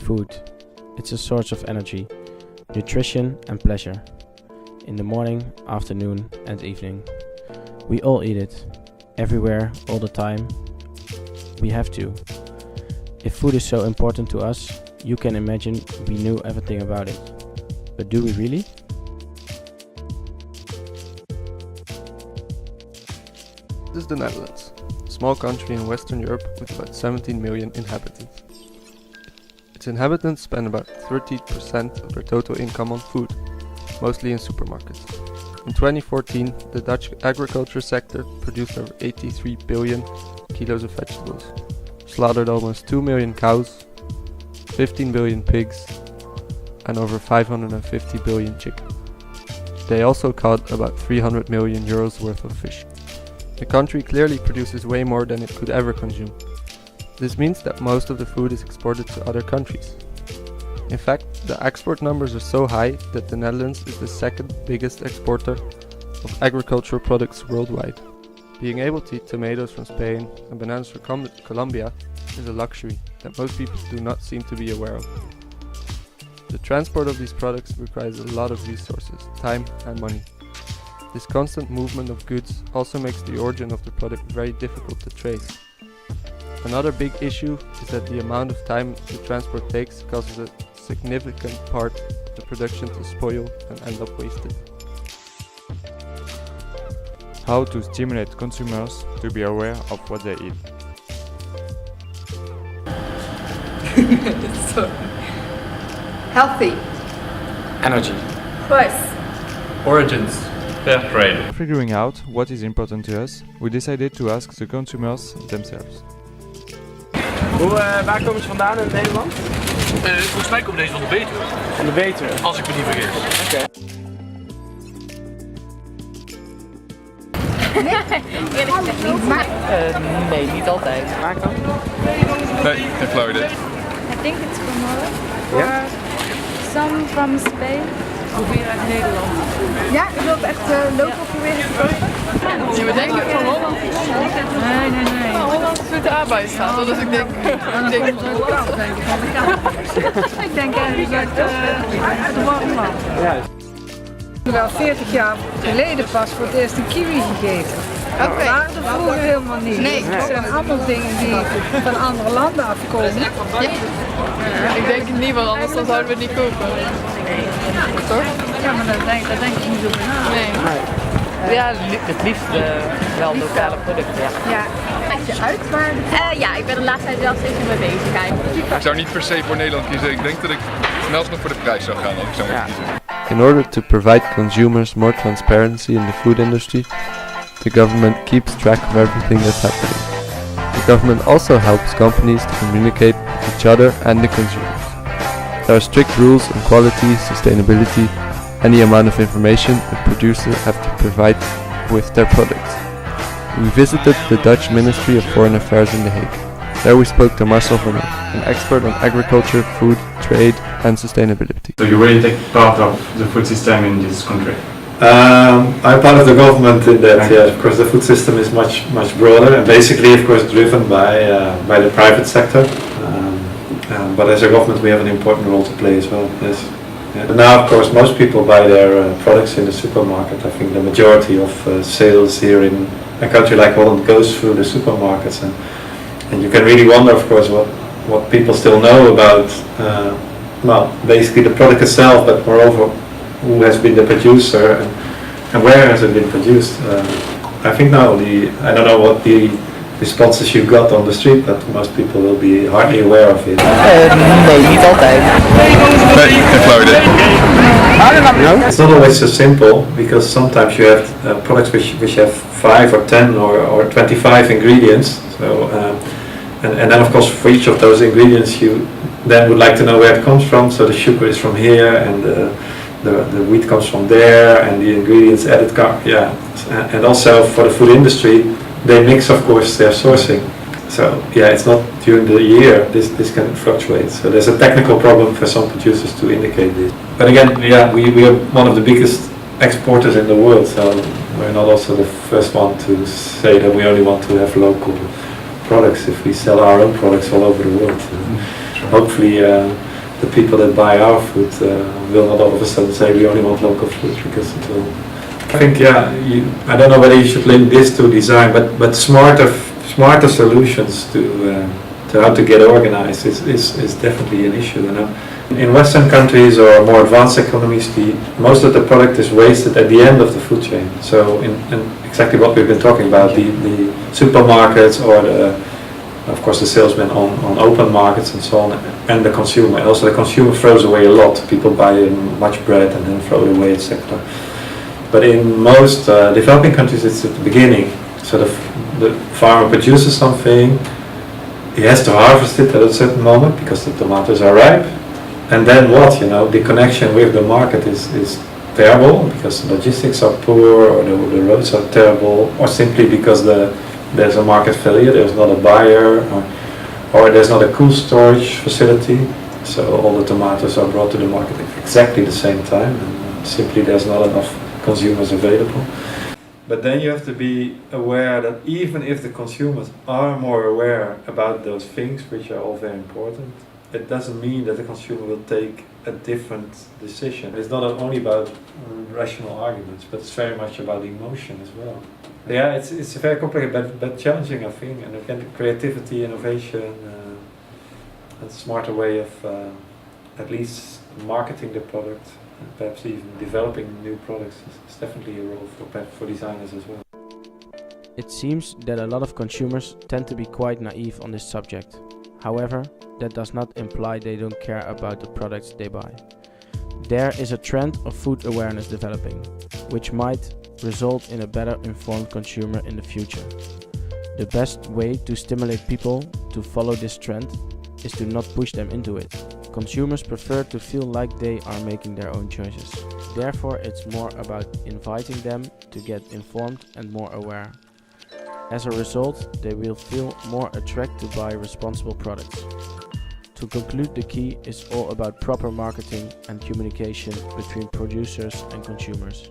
Food. It's a source of energy, nutrition and pleasure. In the morning, afternoon and evening. We all eat it. Everywhere, all the time. We have to. If food is so important to us, you can imagine we knew everything about it. But do we really? This is the Netherlands, a small country in Western Europe with about 17 million inhabitants. Its inhabitants spend about 30% of their total income on food, mostly in supermarkets. In 2014, the Dutch agriculture sector produced over 83 billion kilos of vegetables, slaughtered almost 2 million cows, 15 billion pigs, and over 550 billion chickens. They also caught about 300 million euros worth of fish. The country clearly produces way more than it could ever consume. This means that most of the food is exported to other countries. In fact, the export numbers are so high that the Netherlands is the second biggest exporter of agricultural products worldwide. Being able to eat tomatoes from Spain and bananas from Colombia is a luxury that most people do not seem to be aware of. The transport of these products requires a lot of resources, time and money. This constant movement of goods also makes the origin of the product very difficult to trace. Another big issue is that the amount of time the transport takes causes a significant part of the production to spoil and end up wasted. How to stimulate consumers to be aware of what they eat. Healthy. Energy. Choice. Origins. Fair trade. Figuring out what is important to us, we decided to ask the consumers themselves. Waar komen ze vandaan in Nederland? Volgens mij komen deze van de Betuwe. Van de Betuwe? Als ik me niet vergis. Oké. Eerlijk gezegd niet, maar... Nee, niet altijd. Waar dan? Nee, in Florida. I think it's from Morocco. Or some from Spain. Probeer uit Nederland. Ja, u wilt echt local proberen te kopen? Je moet denken van Holland. Nee. Holland is met de arbeid staat, dus ik denk... Ik denk ergens uit de warme land. Juist. Wel 40 jaar geleden pas voor het eerst een kiwi gegeten. Dat waren er vroeger helemaal niet. Nee. Het zijn allemaal dingen die van andere landen afkomen. Ja. Ik denk het niet, want anders dan zouden we het niet kopen. Toch? Ja, maar daar denk ik niet over na. Nee. Ja, het liefst wel lokale producten, ja. Ja, je uit, maar... Ja, ik ben de laatste tijd wel steeds mee bezig eigenlijk. Ik zou niet per se voor Nederland kiezen. Ik denk dat ik snel nog voor de prijs zou gaan als ik zou moeten kiezen. In order to provide consumers more transparency in the food industry, the government keeps track of everything that's happening. The government also helps companies to communicate with each other and the consumers. There are strict rules on quality, sustainability, and the amount of information that producers have to provide with their products. We visited the Dutch Ministry of Foreign Affairs in The Hague. There we spoke to Marcel Vernon, an expert on agriculture, food, trade and sustainability. So you really take part of the food system in this country? I'm part of the government in that, yeah. Of course the food system is much broader and basically of course driven by the private sector. But as a government we have an important role to play as well, yes. Yeah. But now of course most people buy their products in the supermarket. I think the majority of sales here in a country like Holland goes through the supermarkets and you can really wonder of course what people still know about basically the product itself, but moreover who has been the producer and where has it been produced. I think now I don't know what the responses you got on the street, but most people will be hardly aware of it. Nee, niet altijd. Nee, in Florida. It's not always so simple because sometimes you have products which have 5 or 10 or 25 ingredients. So and then of course for each of those ingredients you then would like to know where it comes from. So the sugar is from here and the wheat comes from there and the ingredients added and also for the food industry they mix of course their sourcing. So yeah, it's not during the year, this can fluctuate. So there's a technical problem for some producers to indicate this. But again, yeah, we are one of the biggest exporters in the world, so we're not also the first one to say that we only want to have local products if we sell our own products all over the world. Hopefully the people that buy our food will not all of a sudden say we only want local food, because it will. I think I don't know whether you should link this to design, but smarter solutions to how to get organized is definitely an issue. In Western countries or more advanced economies, most of the product is wasted at the end of the food chain. So in exactly what we've been talking about, the supermarkets or of course the salesmen on open markets and so on, and the consumer. And also the consumer throws away a lot. People buy much bread and then throw it away, etc. But in most developing countries, it's at the beginning. So the farmer produces something, he has to harvest it at a certain moment because the tomatoes are ripe. And then what? The connection with the market is terrible because the logistics are poor, or the roads are terrible, or simply because there's a market failure, there's not a buyer, or there's not a cool storage facility. So all the tomatoes are brought to the market at exactly the same time, and simply there's not enough consumers available. But then you have to be aware that even if the consumers are more aware about those things, which are all very important, it doesn't mean that the consumer will take a different decision. It's not only about rational arguments, but it's very much about emotion as well. Yeah, it's very complicated but challenging, I think, and again, creativity, innovation, a smarter way of at least marketing the product, and perhaps even developing new products is definitely a role for designers as well. It seems that a lot of consumers tend to be quite naive on this subject. However, that does not imply they don't care about the products they buy. There is a trend of food awareness developing, which might result in a better informed consumer in the future. The best way to stimulate people to follow this trend is to not push them into it. Consumers prefer to feel like they are making their own choices. Therefore, it's more about inviting them to get informed and more aware. As a result, they will feel more attracted to buy responsible products. To conclude, the key is all about proper marketing and communication between producers and consumers.